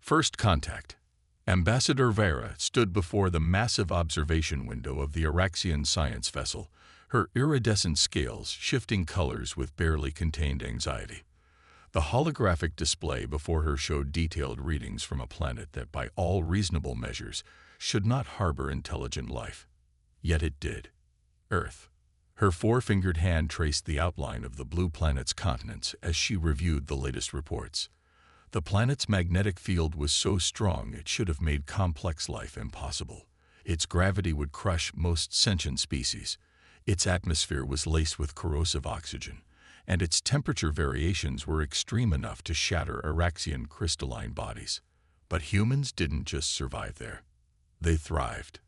First contact. Ambassador Vera stood before the massive observation window of the Araxian science vessel, her iridescent scales shifting colors with barely contained anxiety. The holographic display before her showed detailed readings from a planet that, by all reasonable measures, should not harbor intelligent life. Yet it did. Earth. Her four-fingered hand traced the outline of the blue planet's continents as she reviewed the latest reports. The planet's magnetic field was so strong it should have made complex life impossible. Its gravity would crush most sentient species. Its atmosphere was laced with corrosive oxygen, and its temperature variations were extreme enough to shatter Araxian crystalline bodies. But humans didn't just survive there. They thrived.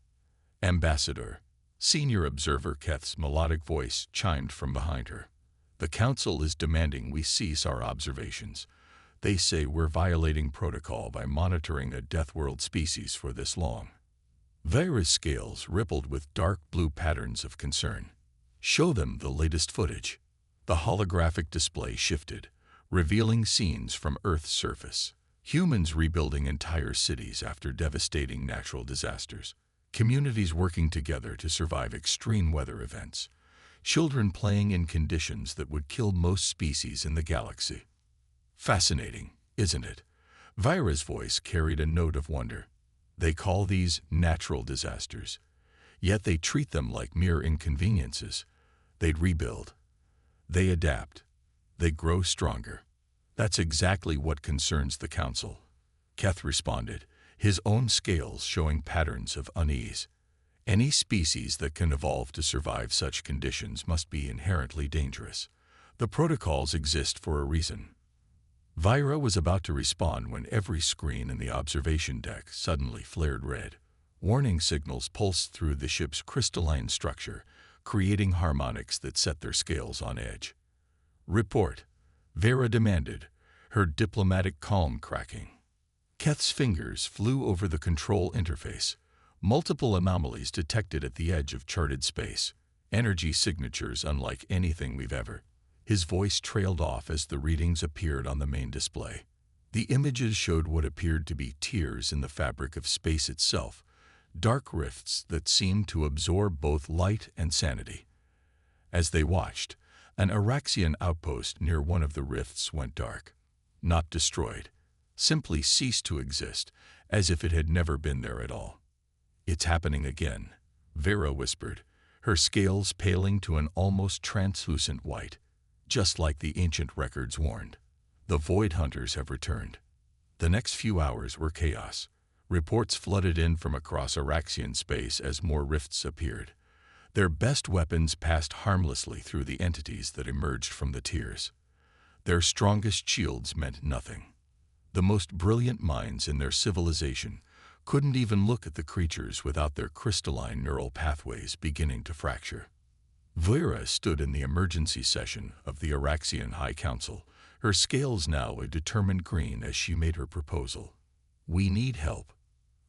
Ambassador, Senior Observer Keth's melodic voice chimed from behind her. The Council is demanding we cease our observations. They say we're violating protocol by monitoring a Deathworld species for this long. Vera's scales rippled with dark blue patterns of concern. Show them the latest footage. The holographic display shifted, revealing scenes from Earth's surface. Humans rebuilding entire cities after devastating natural disasters. Communities working together to survive extreme weather events. Children playing in conditions that would kill most species in the galaxy. Fascinating, isn't it? Vera's voice carried a note of wonder. They call these natural disasters, yet they treat them like mere inconveniences. They'd rebuild. They adapt. They grow stronger. That's exactly what concerns the Council. Keth responded, his own scales showing patterns of unease. Any species that can evolve to survive such conditions must be inherently dangerous. The protocols exist for a reason. Vera was about to respond when every screen in the observation deck suddenly flared red. Warning signals pulsed through the ship's crystalline structure, creating harmonics that set their scales on edge. Report, Vera demanded, her diplomatic calm cracking. Keth's fingers flew over the control interface. Multiple anomalies detected at the edge of charted space. Energy signatures unlike anything we've ever. His voice trailed off as the readings appeared on the main display. The images showed what appeared to be tears in the fabric of space itself, dark rifts that seemed to absorb both light and sanity. As they watched, an Araxian outpost near one of the rifts went dark. Not destroyed, simply ceased to exist, as if it had never been there at all. It's happening again, Vera whispered, her scales paling to an almost translucent white. Just like the ancient records warned. The Void Hunters have returned. The next few hours were chaos. Reports flooded in from across Araxian space as more rifts appeared. Their best weapons passed harmlessly through the entities that emerged from the tears. Their strongest shields meant nothing. The most brilliant minds in their civilization couldn't even look at the creatures without their crystalline neural pathways beginning to fracture. Vera stood in the emergency session of the Araxian High Council, her scales now a determined green as she made her proposal. We need help.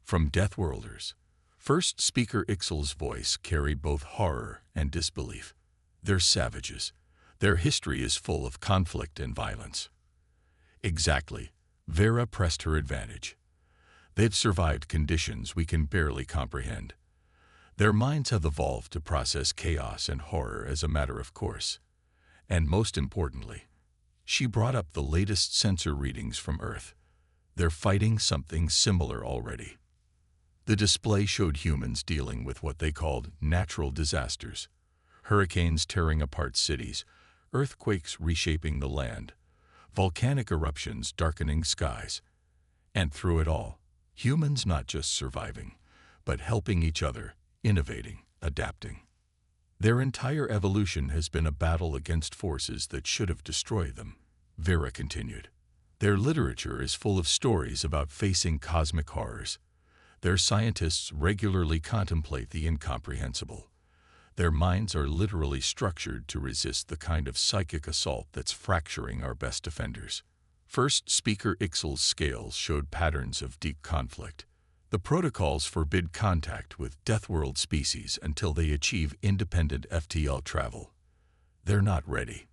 From Deathworlders. First Speaker Ixal's voice carried both horror and disbelief. They're savages. Their history is full of conflict and violence. Exactly. Vera pressed her advantage. They've survived conditions we can barely comprehend. Their minds have evolved to process chaos and horror as a matter of course. And most importantly, she brought up the latest sensor readings from Earth. They're fighting something similar already. The display showed humans dealing with what they called natural disasters. Hurricanes tearing apart cities, earthquakes reshaping the land, volcanic eruptions darkening skies. And through it all, humans not just surviving, but helping each other, innovating, adapting. Their entire evolution has been a battle against forces that should have destroyed them, Vera continued. Their literature is full of stories about facing cosmic horrors. Their scientists regularly contemplate the incomprehensible. Their minds are literally structured to resist the kind of psychic assault that's fracturing our best defenders. First Speaker Ixal's scales showed patterns of deep conflict. The protocols forbid contact with Deathworld species until they achieve independent FTL travel. They're not ready.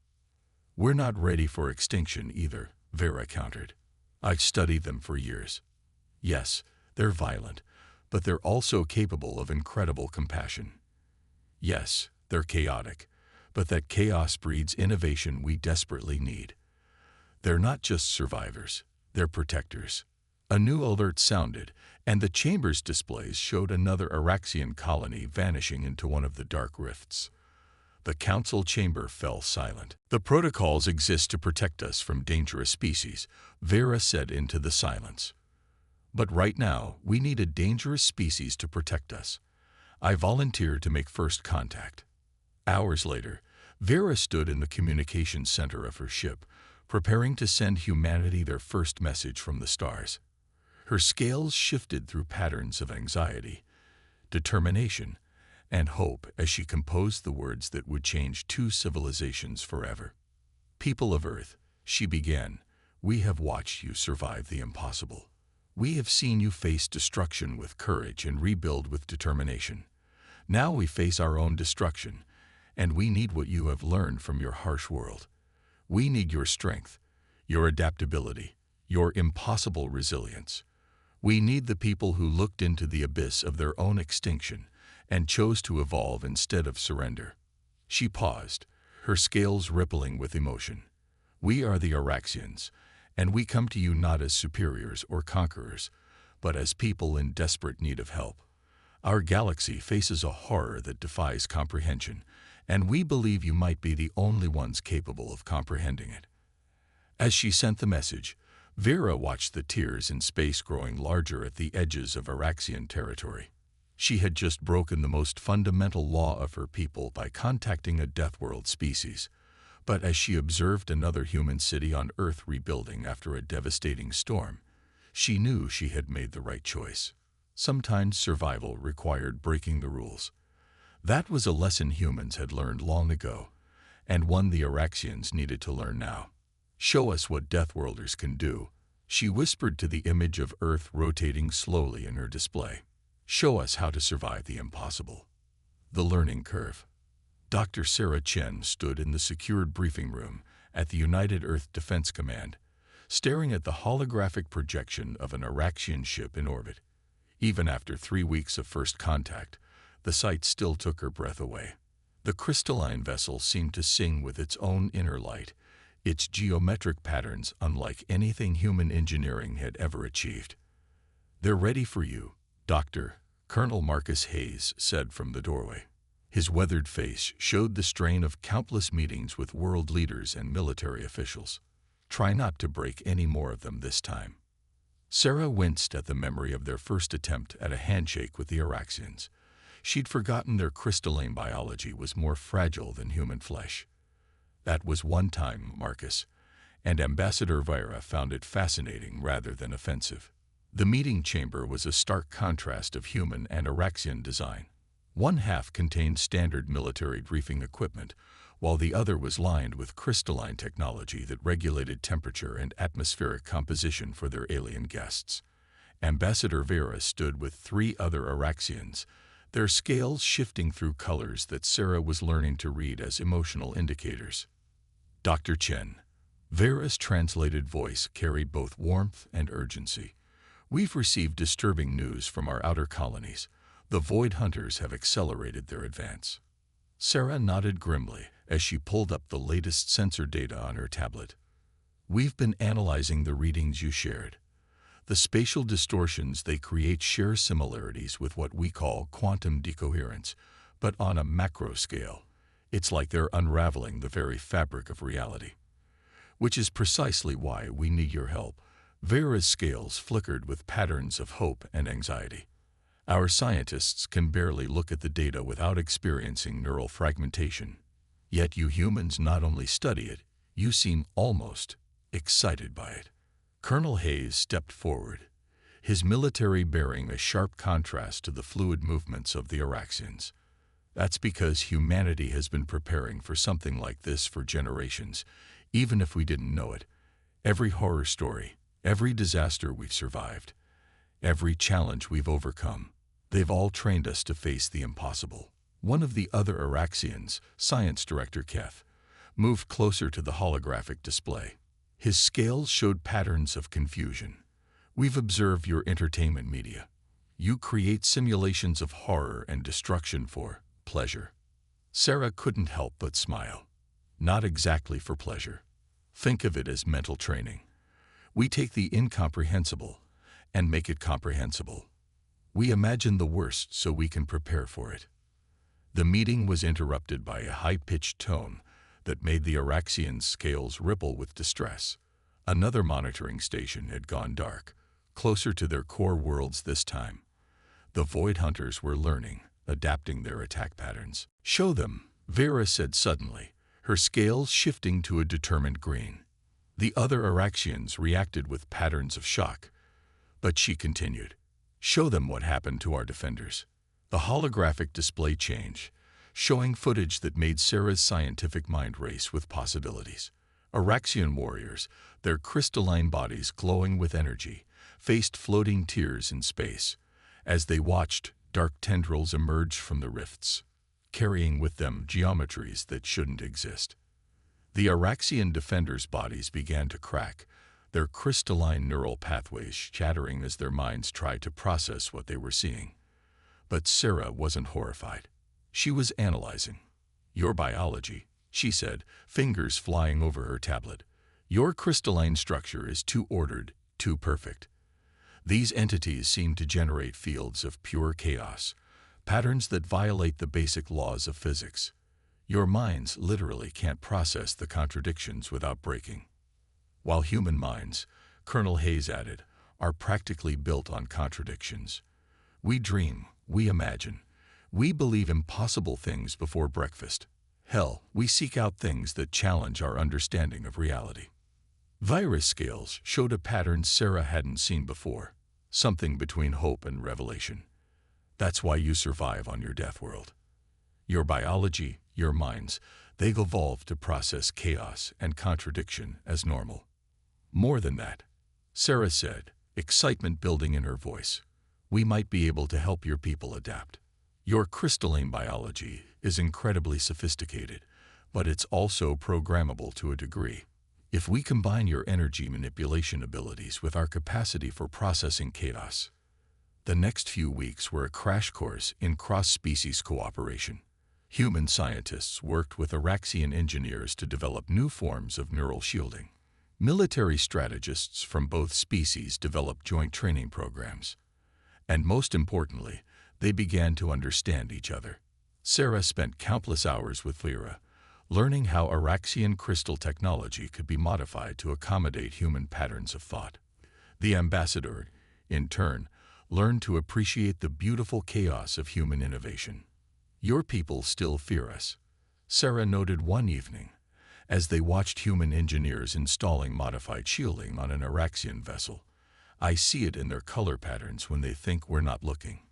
We're not ready for extinction either, Vera countered. I've studied them for years. Yes, they're violent, but they're also capable of incredible compassion. Yes, they're chaotic, but that chaos breeds innovation we desperately need. They're not just survivors, they're protectors. A new alert sounded, and the chamber's displays showed another Araxian colony vanishing into one of the dark rifts. The council chamber fell silent. The protocols exist to protect us from dangerous species, Vera said into the silence. But right now, we need a dangerous species to protect us. I volunteered to make first contact. Hours later, Vera stood in the communications center of her ship, preparing to send humanity their first message from the stars. Her scales shifted through patterns of anxiety, determination, and hope as she composed the words that would change two civilizations forever. People of Earth, she began, we have watched you survive the impossible. We have seen you face destruction with courage and rebuild with determination. Now we face our own destruction, and we need what you have learned from your harsh world. We need your strength, your adaptability, your impossible resilience. We need the people who looked into the abyss of their own extinction and chose to evolve instead of surrender. She paused, her scales rippling with emotion. We are the Araxians, and we come to you not as superiors or conquerors, but as people in desperate need of help. Our galaxy faces a horror that defies comprehension, and we believe you might be the only ones capable of comprehending it. As she sent the message, Vera watched the tears in space growing larger at the edges of Araxian territory. She had just broken the most fundamental law of her people by contacting a Deathworld species. But as she observed another human city on Earth rebuilding after a devastating storm, she knew she had made the right choice. Sometimes survival required breaking the rules. That was a lesson humans had learned long ago, and one the Araxians needed to learn now. Show us what Deathworlders can do, she whispered to the image of Earth rotating slowly in her display. Show us how to survive the impossible. The learning curve. Dr. Sarah Chen stood in the secured briefing room at the United Earth Defense Command, staring at the holographic projection of an Araxian ship in orbit. Even after 3 weeks of first contact, the sight still took her breath away. The crystalline vessel seemed to sing with its own inner light, its geometric patterns unlike anything human engineering had ever achieved. They're ready for you, Doctor, Colonel Marcus Hayes said from the doorway. His weathered face showed the strain of countless meetings with world leaders and military officials. Try not to break any more of them this time. Sarah winced at the memory of their first attempt at a handshake with the Araxians. She'd forgotten their crystalline biology was more fragile than human flesh. That was one time, Marcus, and Ambassador Vera found it fascinating rather than offensive. The meeting chamber was a stark contrast of human and Araxian design. One half contained standard military briefing equipment, while the other was lined with crystalline technology that regulated temperature and atmospheric composition for their alien guests. Ambassador Vera stood with 3 other Araxians, their scales shifting through colors that Sarah was learning to read as emotional indicators. Dr. Chen. Vera's translated voice carried both warmth and urgency. We've received disturbing news from our outer colonies. The Void Hunters have accelerated their advance. Sarah nodded grimly as she pulled up the latest sensor data on her tablet. We've been analyzing the readings you shared. The spatial distortions they create share similarities with what we call quantum decoherence, but on a macro scale. It's like they're unraveling the very fabric of reality. Which is precisely why we need your help. Vera's scales flickered with patterns of hope and anxiety. Our scientists can barely look at the data without experiencing neural fragmentation. Yet you humans not only study it, you seem almost excited by it. Colonel Hayes stepped forward, his military bearing a sharp contrast to the fluid movements of the Araxians. That's because humanity has been preparing for something like this for generations, even if we didn't know it. Every horror story, every disaster we've survived, every challenge we've overcome, they've all trained us to face the impossible. One of the other Araxians, Science Director Keth, moved closer to the holographic display. His scales showed patterns of confusion. We've observed your entertainment media. You create simulations of horror and destruction for pleasure. Sarah couldn't help but smile. Not exactly for pleasure. Think of it as mental training. We take the incomprehensible and make it comprehensible. We imagine the worst so we can prepare for it. The meeting was interrupted by a high-pitched tone that made the Araxian scales ripple with distress. Another monitoring station had gone dark, closer to their core worlds this time. The Void Hunters were learning, adapting their attack patterns. "Show them," Vera said suddenly, her scales shifting to a determined green. The other Araxians reacted with patterns of shock, but she continued. "Show them what happened to our defenders." The holographic display changed, showing footage that made Sarah's scientific mind race with possibilities. Araxian warriors, their crystalline bodies glowing with energy, faced floating tears in space. As they watched, dark tendrils emerged from the rifts, carrying with them geometries that shouldn't exist. The Araxian defenders' bodies began to crack, their crystalline neural pathways shattering as their minds tried to process what they were seeing. But Sarah wasn't horrified. She was analyzing. "Your biology," she said, fingers flying over her tablet. "Your crystalline structure is too ordered, too perfect. These entities seem to generate fields of pure chaos, patterns that violate the basic laws of physics. Your minds literally can't process the contradictions without breaking. While human minds," Colonel Hayes added, "are practically built on contradictions. We dream, we imagine, we believe impossible things before breakfast. Hell, we seek out things that challenge our understanding of reality." Virus scales showed a pattern Sarah hadn't seen before, something between hope and revelation. That's why you survive on your death world. Your biology, your minds, they've evolved to process chaos and contradiction as normal. "More than that," Sarah said, excitement building in her voice. "We might be able to help your people adapt. Your crystalline biology is incredibly sophisticated, but it's also programmable to a degree. If we combine your energy manipulation abilities with our capacity for processing chaos." The next few weeks were a crash course in cross-species cooperation. Human scientists worked with Araxian engineers to develop new forms of neural shielding. Military strategists from both species developed joint training programs. And most importantly, they began to understand each other. Sarah spent countless hours with Vera, learning how Araxian crystal technology could be modified to accommodate human patterns of thought. The ambassador, in turn, learned to appreciate the beautiful chaos of human innovation. "Your people still fear us," Sarah noted one evening, as they watched human engineers installing modified shielding on an Araxian vessel. "I see it in their color patterns when they think we're not looking."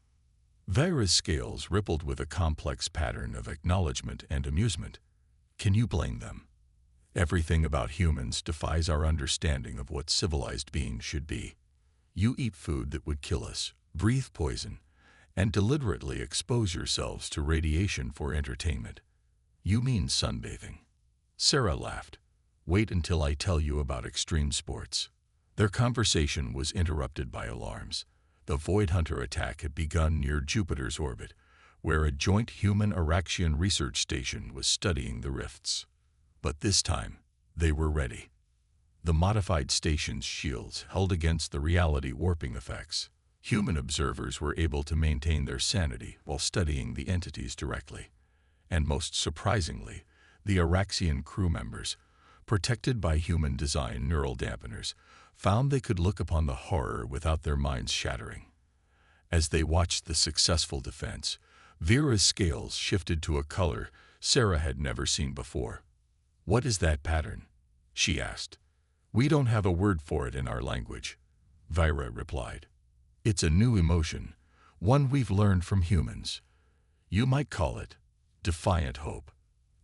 Vera's scales rippled with a complex pattern of acknowledgement and amusement. "Can you blame them? Everything about humans defies our understanding of what civilized beings should be. You eat food that would kill us, breathe poison, and deliberately expose yourselves to radiation for entertainment. You mean sunbathing." Sarah laughed. "Wait until I tell you about extreme sports." Their conversation was interrupted by alarms. The Void Hunter attack had begun near Jupiter's orbit, where a joint human-Araxian research station was studying the rifts. But this time, they were ready. The modified station's shields held against the reality warping effects. Human observers were able to maintain their sanity while studying the entities directly. And most surprisingly, the Araxian crew members, protected by human-designed neural dampeners, found they could look upon the horror without their minds shattering. As they watched the successful defense, Vera's scales shifted to a color Sarah had never seen before. "What is that pattern?" she asked. "We don't have a word for it in our language," Vera replied. "It's a new emotion, one we've learned from humans. You might call it defiant hope."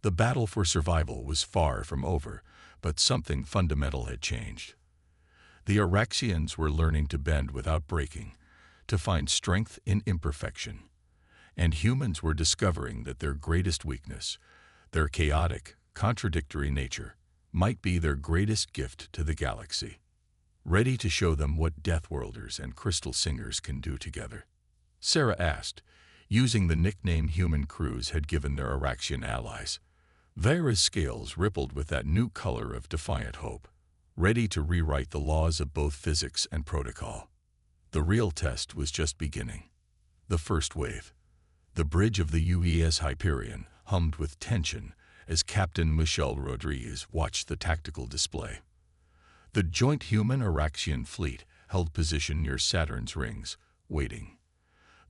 The battle for survival was far from over, but something fundamental had changed. The Araxians were learning to bend without breaking, to find strength in imperfection. And humans were discovering that their greatest weakness, their chaotic, contradictory nature, might be their greatest gift to the galaxy. ready to show them what Deathworlders and Crystal Singers can do together. Sarah asked, using the nickname human crews had given their Araxian allies. Vera's scales rippled with that new color of defiant hope, ready to rewrite the laws of both physics and protocol. The real test was just beginning. The first wave. The bridge of the UES Hyperion hummed with tension as Captain Michel Rodriguez watched the tactical display. The joint human-Araxian fleet held position near Saturn's rings, waiting.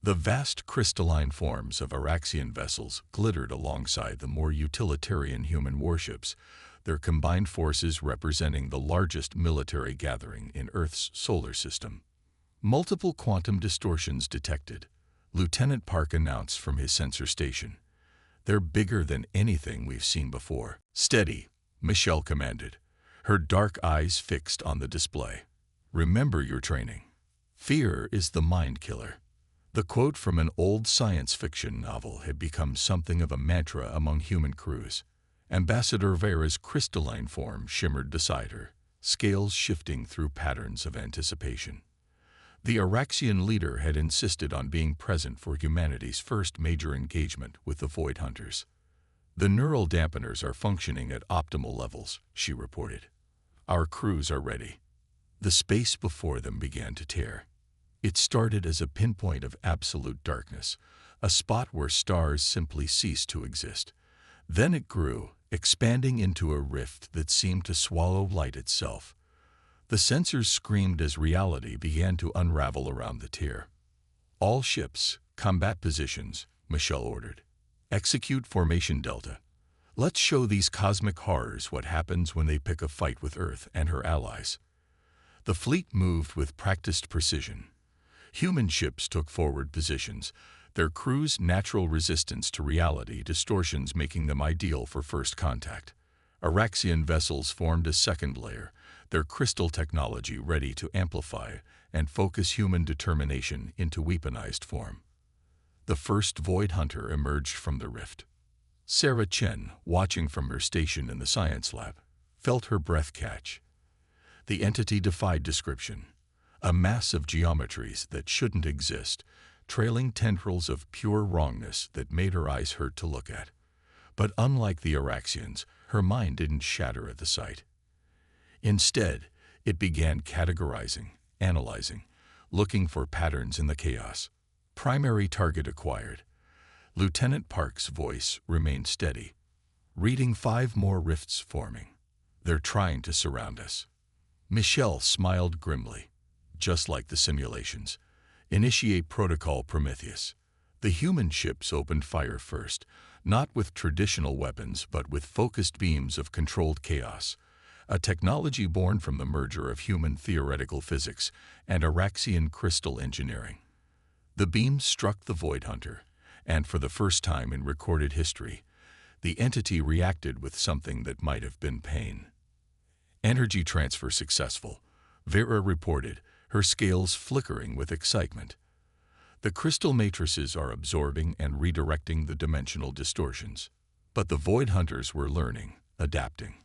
The vast crystalline forms of Araxian vessels glittered alongside the more utilitarian human warships, their combined forces representing the largest military gathering in Earth's solar system. Multiple quantum distortions detected, Lieutenant Park announced from his sensor station. They're bigger than anything we've seen before. Steady, Michelle commanded, her dark eyes fixed on the display. Remember your training. Fear is the mind killer. The quote from an old science fiction novel had become something of a mantra among human crews. Ambassador Vera's crystalline form shimmered beside her, scales shifting through patterns of anticipation. The Araxian leader had insisted on being present for humanity's first major engagement with the Void Hunters. The neural dampeners are functioning at optimal levels, she reported. Our crews are ready. The space before them began to tear. It started as a pinpoint of absolute darkness, a spot where stars simply ceased to exist. Then it grew, expanding into a rift that seemed to swallow light itself. The sensors screamed as reality began to unravel around the tier. All ships, combat positions, Michelle ordered. Execute Formation Delta. Let's show these cosmic horrors what happens when they pick a fight with Earth and her allies. The fleet moved with practiced precision. Human ships took forward positions, their crews' natural resistance to reality distortions making them ideal for first contact. Araxian vessels formed a second layer, their crystal technology ready to amplify and focus human determination into weaponized form. The first Void Hunter emerged from the rift. Sarah Chen, watching from her station in the science lab, felt her breath catch. The entity defied description. A mass of geometries that shouldn't exist, trailing tendrils of pure wrongness that made her eyes hurt to look at. But unlike the Araxians, her mind didn't shatter at the sight. Instead, it began categorizing, analyzing, looking for patterns in the chaos. Primary target acquired. Lieutenant Park's voice remained steady. Reading 5 more rifts forming. They're trying to surround us. Michelle smiled grimly. Just like the simulations. Initiate Protocol Prometheus. The human ships opened fire first, not with traditional weapons but with focused beams of controlled chaos, a technology born from the merger of human theoretical physics and Araxian crystal engineering. The beams struck the Void Hunter, and for the first time in recorded history, the entity reacted with something that might have been pain. Energy transfer successful, Vera reported, her scales flickering with excitement. The crystal matrices are absorbing and redirecting the dimensional distortions. But the Void Hunters were learning, adapting.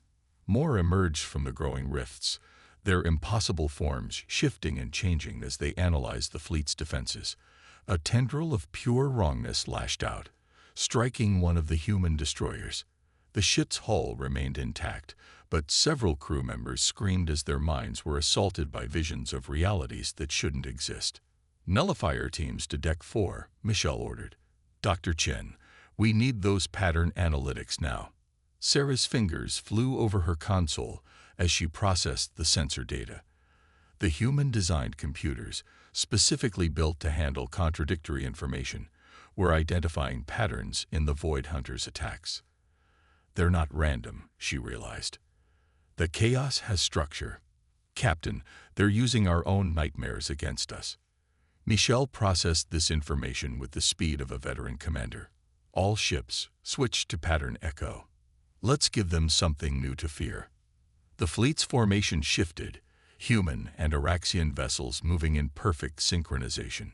More emerged from the growing rifts, their impossible forms shifting and changing as they analyzed the fleet's defenses. A tendril of pure wrongness lashed out, striking one of the human destroyers. The ship's hull remained intact, but several crew members screamed as their minds were assaulted by visions of realities that shouldn't exist. Nullifier teams to Deck 4, Michelle ordered. Dr. Chen, we need those pattern analytics now. Sarah's fingers flew over her console as she processed the sensor data. The human-designed computers, specifically built to handle contradictory information, were identifying patterns in the Void Hunters' attacks. They're not random, she realized. The chaos has structure. Captain, they're using our own nightmares against us. Michelle processed this information with the speed of a veteran commander. All ships switched to pattern echo. Let's give them something new to fear. The fleet's formation shifted, human and Araxian vessels moving in perfect synchronization.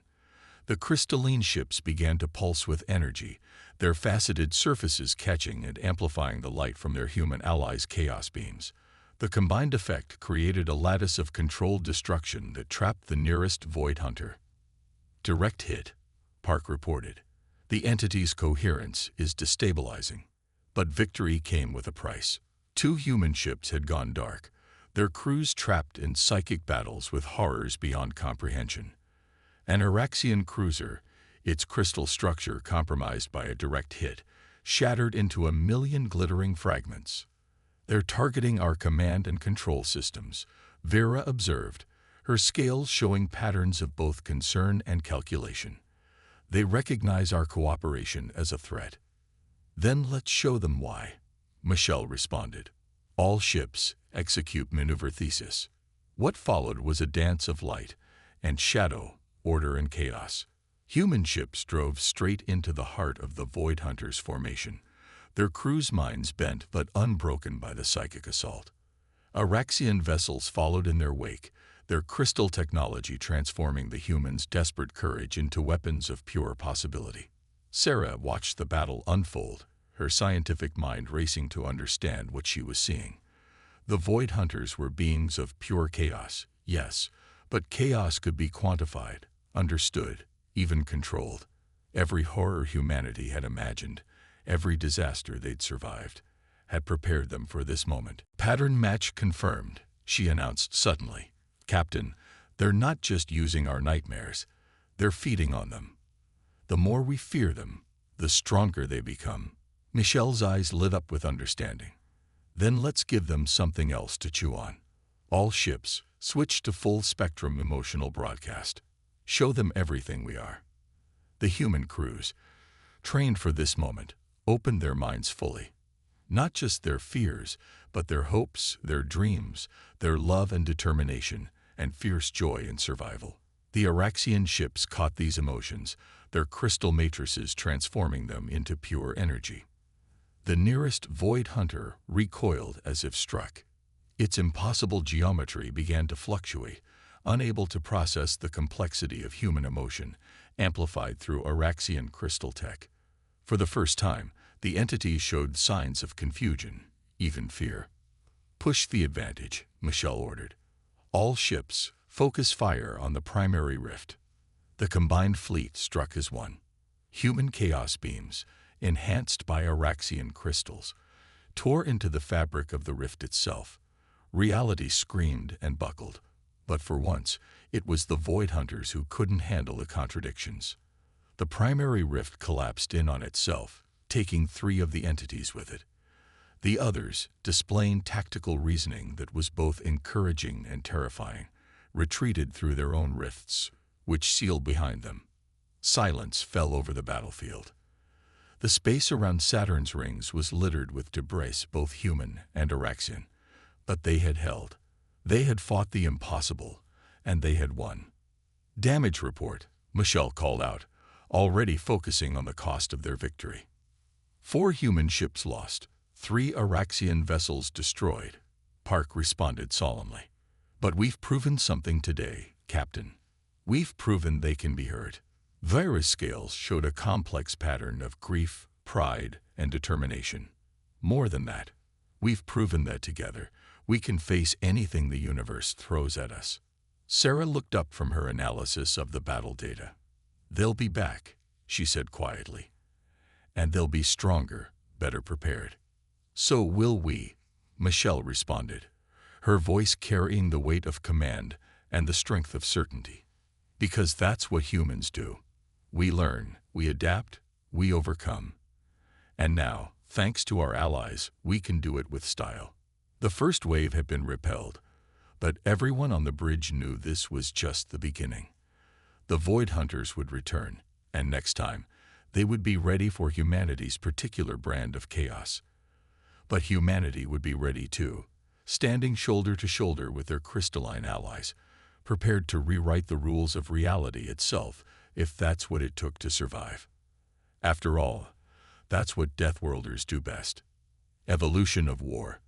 The crystalline ships began to pulse with energy, their faceted surfaces catching and amplifying the light from their human allies' chaos beams. The combined effect created a lattice of controlled destruction that trapped the nearest Void Hunter. Direct hit, Park reported. The entity's coherence is destabilizing. But victory came with a price. 2 human ships had gone dark, their crews trapped in psychic battles with horrors beyond comprehension. An Araxian cruiser, its crystal structure compromised by a direct hit, shattered into a million glittering fragments. "They're targeting our command and control systems," Vera observed, her scales showing patterns of both concern and calculation. "They recognize our cooperation as a threat." "Then let's show them why," Michelle responded. "All ships execute maneuver thesis." What followed was a dance of light and shadow, order and chaos. Human ships drove straight into the heart of the Void Hunters' formation, their crews' minds bent but unbroken by the psychic assault. Araxian vessels followed in their wake, their crystal technology transforming the humans' desperate courage into weapons of pure possibility. Sarah watched the battle unfold, her scientific mind racing to understand what she was seeing. The Void Hunters were beings of pure chaos, yes, but chaos could be quantified, understood, even controlled. Every horror humanity had imagined, every disaster they'd survived, had prepared them for this moment. "Pattern match confirmed," she announced suddenly. "Captain, they're not just using our nightmares, they're feeding on them. The more we fear them, the stronger they become." Michelle's eyes lit up with understanding. "Then let's give them something else to chew on. All ships, switch to full-spectrum emotional broadcast. Show them everything we are." The human crews, trained for this moment, opened their minds fully. Not just their fears, but their hopes, their dreams, their love and determination, and fierce joy in survival. The Araxian ships caught these emotions, their crystal matrices transforming them into pure energy. The nearest Void Hunter recoiled as if struck. Its impossible geometry began to fluctuate, unable to process the complexity of human emotion, amplified through Araxian crystal tech. For the first time, the entity showed signs of confusion, even fear. "Push the advantage," Michelle ordered. "All ships, focus fire on the primary rift." The combined fleet struck as one. Human chaos beams, enhanced by Araxian crystals, tore into the fabric of the rift itself. Reality screamed and buckled. But for once, it was the Void Hunters who couldn't handle the contradictions. The primary rift collapsed in on itself, taking 3 of the entities with it. The others, displaying tactical reasoning that was both encouraging and terrifying, retreated through their own rifts, which sealed behind them. Silence fell over the battlefield. The space around Saturn's rings was littered with debris, both human and Araxian. But they had held. They had fought the impossible, and they had won. "Damage report," Michelle called out, already focusing on the cost of their victory. 4 human ships lost, 3 Araxian vessels destroyed, Park responded solemnly. "But we've proven something today, Captain. We've proven they can be hurt." Vera's scales showed a complex pattern of grief, pride, and determination. "More than that, we've proven that together, we can face anything the universe throws at us." Sarah looked up from her analysis of the battle data. "They'll be back," she said quietly. "And they'll be stronger, better prepared." "So will we," Michelle responded, her voice carrying the weight of command and the strength of certainty. "Because that's what humans do. We learn, we adapt, we overcome. And now, thanks to our allies, we can do it with style." The first wave had been repelled, but everyone on the bridge knew this was just the beginning. The Void Hunters would return, and next time, they would be ready for humanity's particular brand of chaos. But humanity would be ready too, standing shoulder to shoulder with their crystalline allies, prepared to rewrite the rules of reality itself if that's what it took to survive. After all, that's what Deathworlders do best. Evolution of war.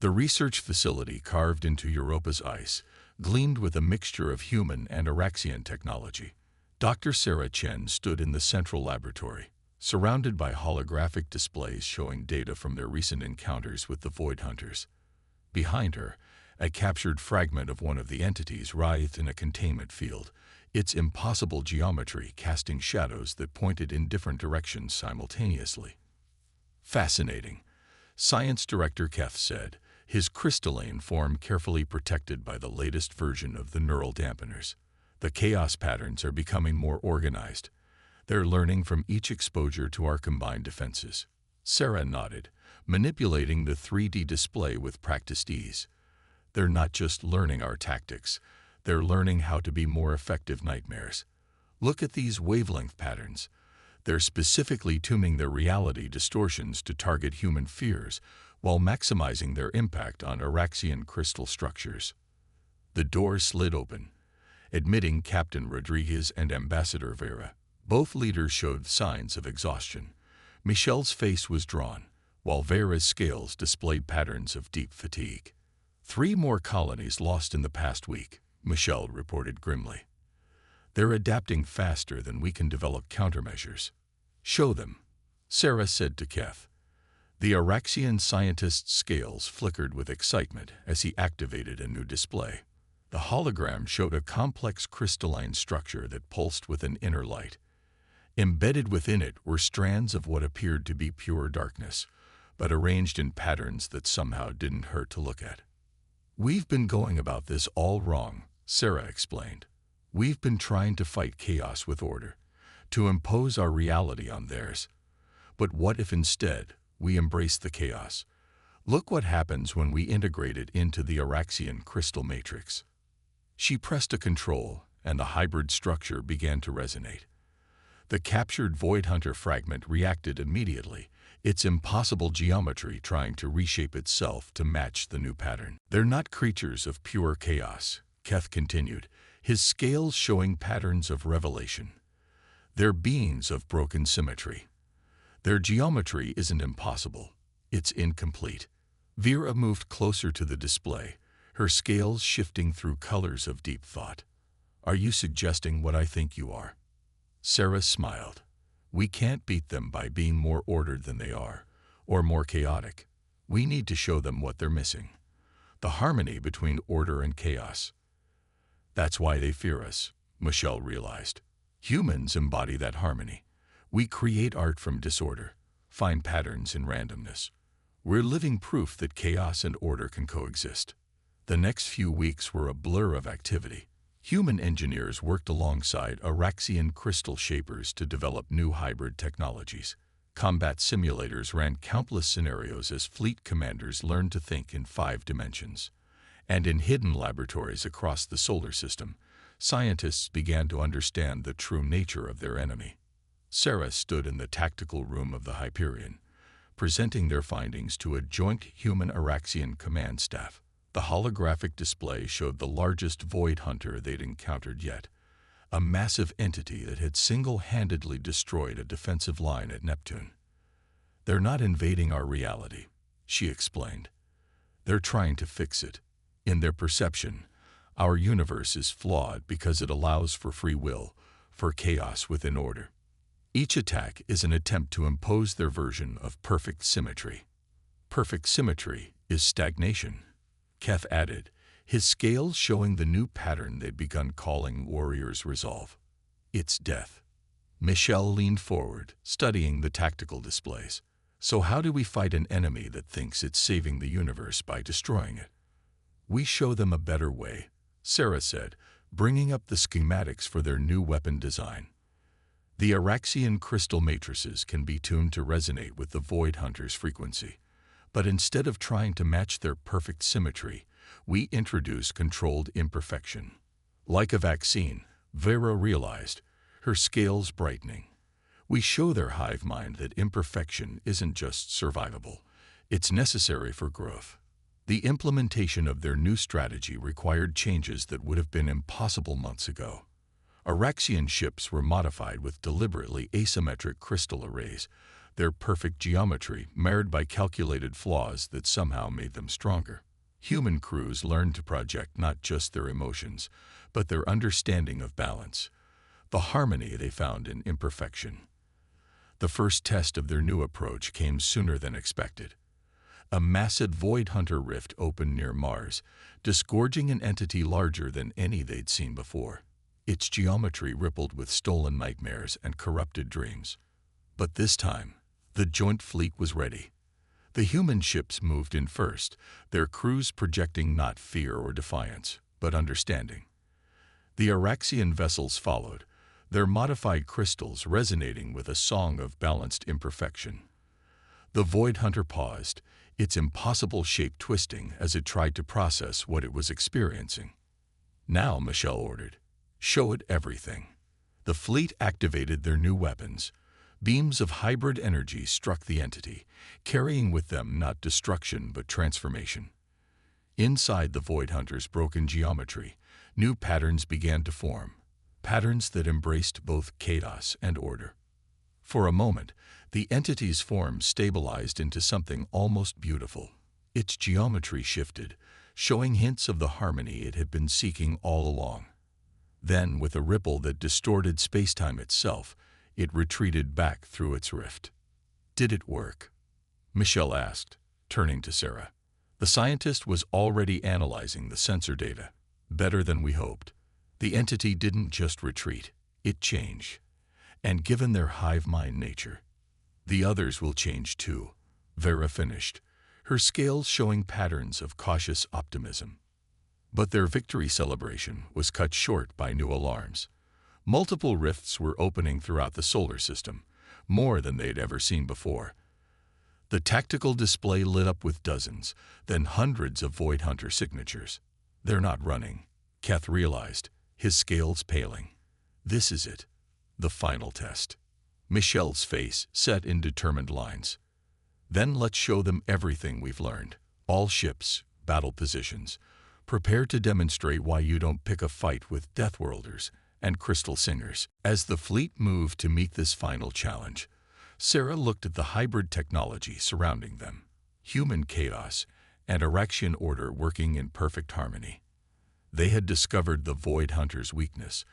The research facility carved into Europa's ice gleamed with a mixture of human and Araxian technology. Dr. Sarah Chen stood in the central laboratory, surrounded by holographic displays showing data from their recent encounters with the Void Hunters. Behind her, a captured fragment of one of the entities writhed in a containment field, its impossible geometry casting shadows that pointed in different directions simultaneously. Fascinating, Science Director Keth said, his crystalline form carefully protected by the latest version of the neural dampeners. The chaos patterns are becoming more organized. They're learning from each exposure to our combined defenses. Sarah nodded, manipulating the 3D display with practiced ease. They're not just learning our tactics, they're learning how to be more effective nightmares. Look at these wavelength patterns. They're specifically tuning their reality distortions to target human fears while maximizing their impact on Araxian crystal structures. The door slid open, admitting Captain Rodriguez and Ambassador Vera. Both leaders showed signs of exhaustion. Michelle's face was drawn, while Vera's scales displayed patterns of deep fatigue. 3 more colonies lost in the past week, Michelle reported grimly. They're adapting faster than we can develop countermeasures. Show them, Sarah said to Keth. The Araxian scientist's scales flickered with excitement as he activated a new display. The hologram showed a complex crystalline structure that pulsed with an inner light. Embedded within it were strands of what appeared to be pure darkness, but arranged in patterns that somehow didn't hurt to look at. We've been going about this all wrong, Sarah explained. We've been trying to fight chaos with order, to impose our reality on theirs. But what if instead we embrace the chaos? Look what happens when we integrate it into the Araxian crystal matrix. She pressed a control, and the hybrid structure began to resonate. The captured Void Hunter fragment reacted immediately, its impossible geometry trying to reshape itself to match the new pattern. They're not creatures of pure chaos, Keth continued, his scales showing patterns of revelation. They're beings of broken symmetry. Their geometry isn't impossible, it's incomplete. Vera moved closer to the display, her scales shifting through colors of deep thought. Are you suggesting what I think you are? Sarah smiled. We can't beat them by being more ordered than they are, or more chaotic. We need to show them what they're missing. The harmony between order and chaos. That's why they fear us, Michelle realized. Humans embody that harmony. We create art from disorder, find patterns in randomness. We're living proof that chaos and order can coexist. The next few weeks were a blur of activity. Human engineers worked alongside Araxian crystal shapers to develop new hybrid technologies. Combat simulators ran countless scenarios as fleet commanders learned to think in 5 dimensions. And in hidden laboratories across the solar system, scientists began to understand the true nature of their enemy. Sarah stood in the tactical room of the Hyperion, presenting their findings to a joint human-Araxian command staff. The holographic display showed the largest Void Hunter they'd encountered yet, a massive entity that had single-handedly destroyed a defensive line at Neptune. They're not invading our reality, she explained. They're trying to fix it. In their perception, our universe is flawed because it allows for free will, for chaos within order. Each attack is an attempt to impose their version of perfect symmetry. Perfect symmetry is stagnation, Keth added, his scales showing the new pattern they'd begun calling Warrior's Resolve. It's death. Michelle leaned forward, studying the tactical displays. So how do we fight an enemy that thinks it's saving the universe by destroying it? We show them a better way, Sarah said, bringing up the schematics for their new weapon design. The Araxian crystal matrices can be tuned to resonate with the Void Hunter's frequency. But instead of trying to match their perfect symmetry, we introduce controlled imperfection. Like a vaccine, Vera realized, her scales brightening. We show their hive mind that imperfection isn't just survivable, it's necessary for growth. The implementation of their new strategy required changes that would have been impossible months ago. Araxian ships were modified with deliberately asymmetric crystal arrays, their perfect geometry marred by calculated flaws that somehow made them stronger. Human crews learned to project not just their emotions, but their understanding of balance, the harmony they found in imperfection. The first test of their new approach came sooner than expected. A massive Void Hunter rift opened near Mars, disgorging an entity larger than any they'd seen before. Its geometry rippled with stolen nightmares and corrupted dreams. But this time, the joint fleet was ready. The human ships moved in first, their crews projecting not fear or defiance, but understanding. The Araxian vessels followed, their modified crystals resonating with a song of balanced imperfection. The Void Hunter paused, its impossible shape twisting as it tried to process what it was experiencing. "Now," Michelle ordered, "show it everything." The fleet activated their new weapons. Beams of hybrid energy struck the entity, carrying with them not destruction but transformation. Inside the Void Hunter's broken geometry, new patterns began to form, patterns that embraced both chaos and order. For a moment, the entity's form stabilized into something almost beautiful. Its geometry shifted, showing hints of the harmony it had been seeking all along. Then, with a ripple that distorted space-time itself, it retreated back through its rift. "Did it work?" Michelle asked, turning to Sarah. The scientist was already analyzing the sensor data. "Better than we hoped. The entity didn't just retreat, it changed. And given their hive mind nature, the others will change too," Vera finished, her scales showing patterns of cautious optimism. But their victory celebration was cut short by new alarms. Multiple rifts were opening throughout the solar system, more than they'd ever seen before. The tactical display lit up with dozens, then hundreds of Void Hunter signatures. "They're not running," Keth realized, his scales paling. "This is it. The final test." Michelle's face set in determined lines. "Then let's show them everything we've learned. All ships, battle positions. Prepare to demonstrate why you don't pick a fight with Deathworlders and Crystal Singers." As the fleet moved to meet this final challenge, Sarah looked at the hybrid technology surrounding them. Human chaos and Araxian order working in perfect harmony. They had discovered the Void Hunter's weakness,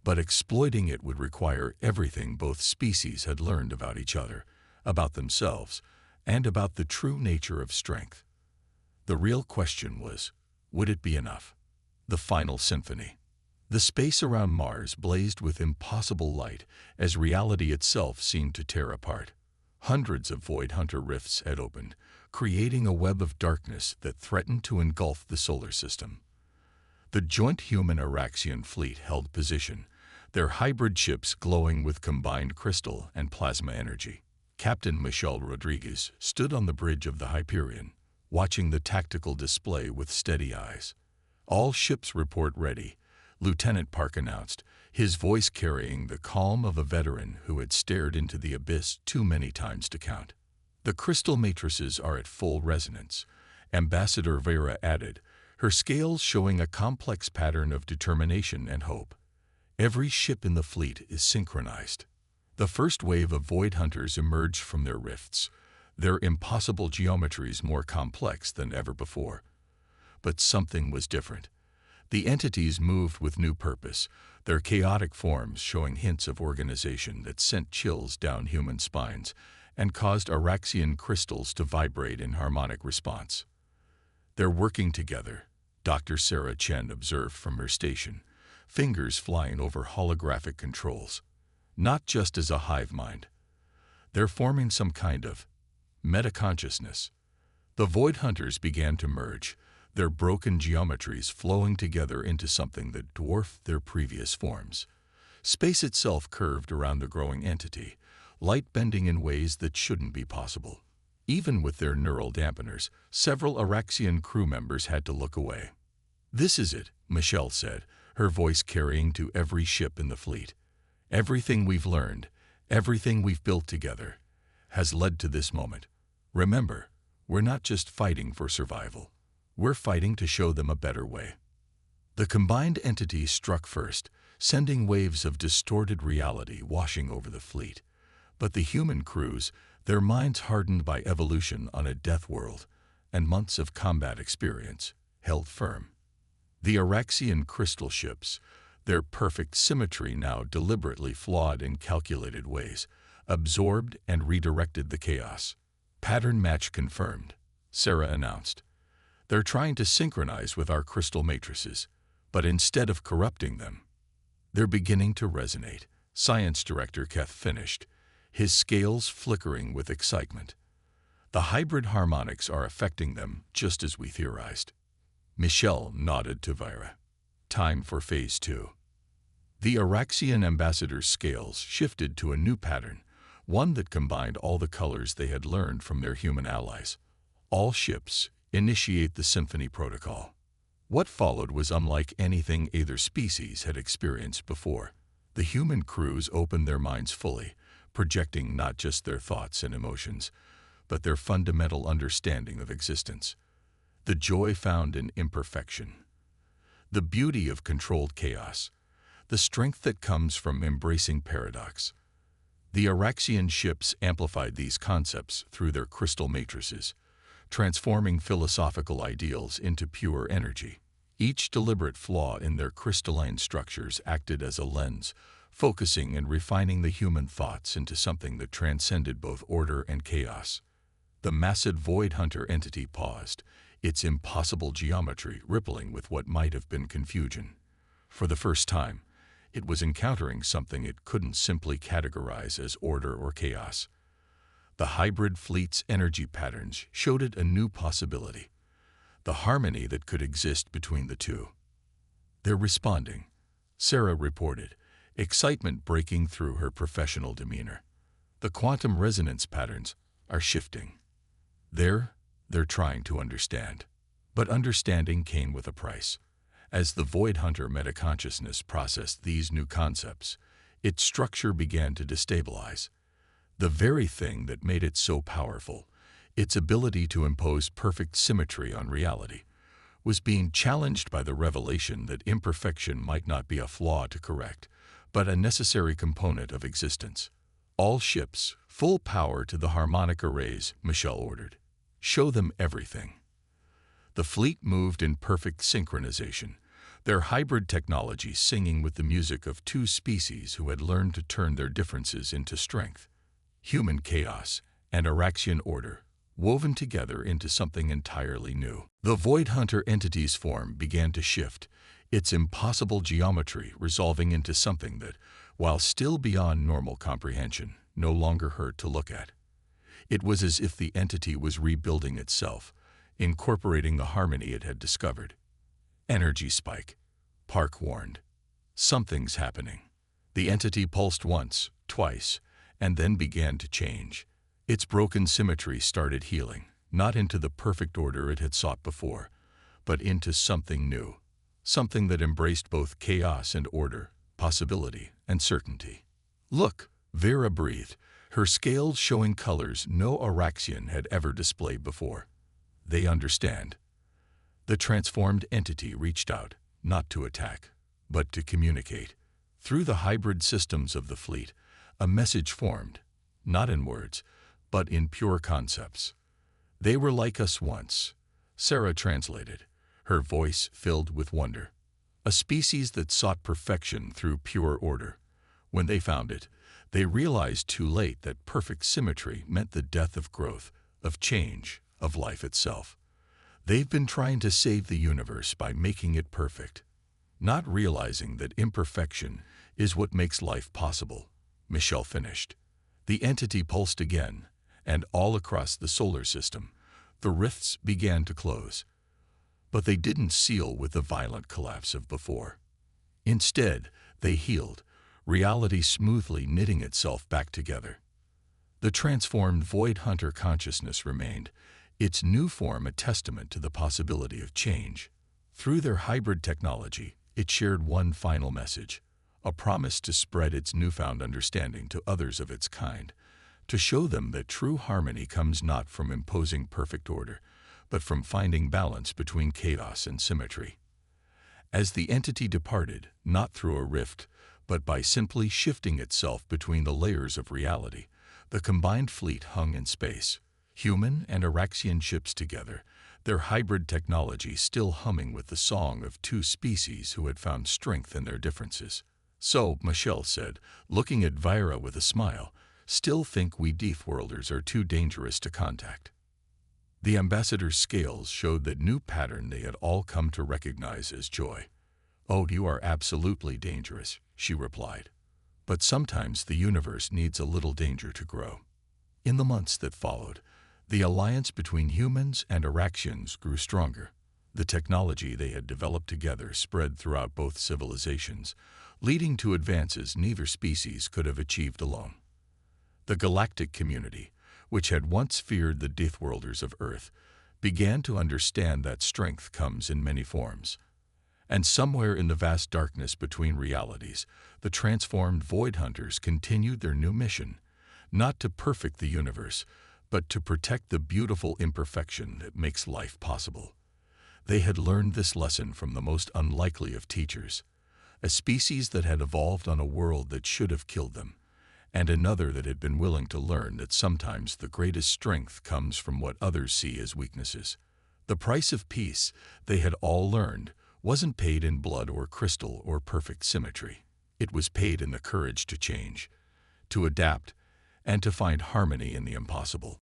but exploiting it would require everything both species had learned about each other, about themselves, and about the true nature of strength. The real question was, would it be enough? The final symphony. The space around Mars blazed with impossible light as reality itself seemed to tear apart. Hundreds of Void Hunter rifts had opened, creating a web of darkness that threatened to engulf the solar system. The joint human Araxian fleet held position, their hybrid ships glowing with combined crystal and plasma energy. Captain Michelle Rodriguez stood on the bridge of the Hyperion, watching the tactical display with steady eyes. "All ships report ready," Lieutenant Park announced, his voice carrying the calm of a veteran who had stared into the abyss too many times to count. "The crystal matrices are at full resonance," Ambassador Vera added, her scales showing a complex pattern of determination and hope. "Every ship in the fleet is synchronized." The first wave of Void Hunters emerged from their rifts, their impossible geometries more complex than ever before. But something was different. The entities moved with new purpose, their chaotic forms showing hints of organization that sent chills down human spines and caused Araxian crystals to vibrate in harmonic response. "They're working together," Dr. Sarah Chen observed from her station, fingers flying over holographic controls. "Not just as a hive mind. They're forming some kind of meta-consciousness." The Void Hunters began to merge, their broken geometries flowing together into something that dwarfed their previous forms. Space itself curved around the growing entity, light bending in ways that shouldn't be possible. Even with their neural dampeners, several Araxian crew members had to look away. "This is it," Michelle said, her voice carrying to every ship in the fleet. "Everything we've learned, everything we've built together, has led to this moment. Remember, we're not just fighting for survival. We're fighting to show them a better way." The combined entity struck first, sending waves of distorted reality washing over the fleet. But the human crews, their minds hardened by evolution on a death world and months of combat experience, held firm. The Araxian crystal ships, their perfect symmetry now deliberately flawed in calculated ways, absorbed and redirected the chaos. Pattern match confirmed. Sarah announced. "They're trying to synchronize with our crystal matrices, but instead of corrupting them, they're beginning to resonate," Science Director Keth finished, his scales flickering with excitement. "The hybrid harmonics are affecting them just as we theorized." Michelle nodded to Vira. "Time for Phase 2. The Araxian ambassador's scales shifted to a new pattern, one that combined all the colors they had learned from their human allies. All ships initiate the Symphony Protocol. What followed was unlike anything either species had experienced before. The human crews opened their minds fully, projecting not just their thoughts and emotions, but their fundamental understanding of existence. The joy found in imperfection, the beauty of controlled chaos, the strength that comes from embracing paradox. The Araxian ships amplified these concepts through their crystal matrices, transforming philosophical ideals into pure energy. Each deliberate flaw in their crystalline structures acted as a lens, focusing and refining the human thoughts into something that transcended both order and chaos. The massive Void Hunter entity paused, its impossible geometry rippling with what might have been confusion. For the first time, it was encountering something it couldn't simply categorize as order or chaos. The hybrid fleet's energy patterns showed it a new possibility, the harmony that could exist between the two. "They're responding," Sarah reported, excitement breaking through her professional demeanor. "The quantum resonance patterns are shifting. They're trying to understand." But understanding came with a price. As the Void Hunter metaconsciousness processed these new concepts, its structure began to destabilize. The very thing that made it so powerful, its ability to impose perfect symmetry on reality, was being challenged by the revelation that imperfection might not be a flaw to correct, but a necessary component of existence. "All ships, full power to the harmonic arrays," Michelle ordered. "Show them everything." The fleet moved in perfect synchronization, their hybrid technology singing with the music of two species who had learned to turn their differences into strength. Human chaos and Araxian order, woven together into something entirely new. The Void Hunter entity's form began to shift, its impossible geometry resolving into something that, while still beyond normal comprehension, no longer hurt to look at. It was as if the entity was rebuilding itself, incorporating the harmony it had discovered. "Energy spike," Park warned. "Something's happening." The entity pulsed once, twice, and then began to change. Its broken symmetry started healing, not into the perfect order it had sought before, but into something new, something that embraced both chaos and order, possibility and certainty. "Look," Vera breathed, her scales showing colors no Araxian had ever displayed before. "They understand." The transformed entity reached out, not to attack, but to communicate. Through the hybrid systems of the fleet, a message formed, not in words, but in pure concepts. "They were like us once," Sarah translated, her voice filled with wonder. "A species that sought perfection through pure order. When they found it, they realized too late that perfect symmetry meant the death of growth, of change, of life itself. They've been trying to save the universe by making it perfect, not realizing that imperfection is what makes life possible," Michelle finished. The entity pulsed again, and all across the solar system, the rifts began to close. But they didn't seal with the violent collapse of before. Instead, they healed, reality smoothly knitting itself back together. The transformed Void Hunter consciousness remained, its new form a testament to the possibility of change. Through their hybrid technology, it shared one final message, a promise to spread its newfound understanding to others of its kind, to show them that true harmony comes not from imposing perfect order, but from finding balance between chaos and symmetry. As the entity departed, not through a rift, but by simply shifting itself between the layers of reality, the combined fleet hung in space, human and Araxian ships together, their hybrid technology still humming with the song of two species who had found strength in their differences. "So," Michelle said, looking at Vira with a smile, "still think we Deathworlders are too dangerous to contact?" The ambassador's scales showed that new pattern they had all come to recognize as joy. "Oh, you are absolutely dangerous," she replied. "But sometimes the universe needs a little danger to grow." In the months that followed, the alliance between humans and Araxians grew stronger. The technology they had developed together spread throughout both civilizations, leading to advances neither species could have achieved alone. The Galactic community, which had once feared the Deathworlders of Earth, began to understand that strength comes in many forms. And somewhere in the vast darkness between realities, the transformed Void Hunters continued their new mission, not to perfect the universe, but to protect the beautiful imperfection that makes life possible. They had learned this lesson from the most unlikely of teachers, a species that had evolved on a world that should have killed them, and another that had been willing to learn that sometimes the greatest strength comes from what others see as weaknesses. The price of peace, they had all learned, wasn't paid in blood or crystal or perfect symmetry. It was paid in the courage to change, to adapt, and to find harmony in the impossible.